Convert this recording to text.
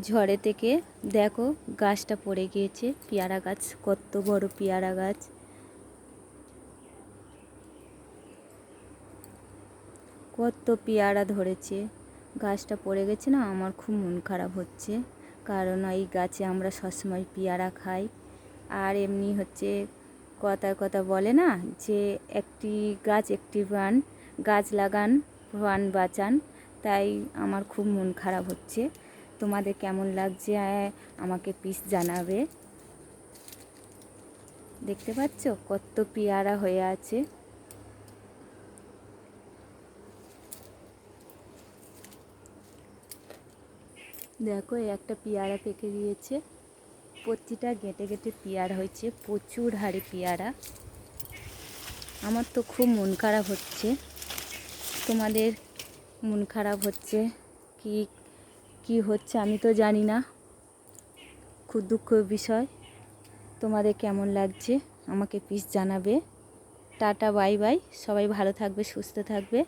ঝড়ে থেকে দেখো গাছটা পড়ে গিয়েছে। পেয়ারা গাছ, কত বড় পেয়ারা গাছ। কত পেয়ারা ধরেছে, গাছটা পড়ে গেছে না, আমার খুব মন খারাপ হচ্ছে। কারণ এই গাছে আমরা সবসময় পেয়ারা খাই। আর এমনি হচ্ছে কথায় কথা বলে না যে একটি গাছ একটি প্রাণ, গাছ লাগান প্রাণ বাঁচান। তাই আমার খুব মন খারাপ হচ্ছে। তোমাদের কেমন লাগছে আমাকে প্লিজ জানাবে। দেখতে পাচ্ছ কত পেয়ারা হয়ে আছে। দেখো একটা পেয়ারা পেকে গিয়েছে। প্রতিটা গেটে গেটে পেয়ারা হয়েছে, প্রচুর হারে পেয়ারা। আমার তো খুব মন খারাপ হচ্ছে। তোমাদের মন খারাপ হচ্ছে কি কি হচ্ছে আমি তো জানি না। খুব দুঃখের বিষয়। তোমাদের কেমন লাগছে আমাকে প্লিজ জানাবে। Tata, bye bye. সবাই ভালো থাকবে, সুস্থ থাকবে।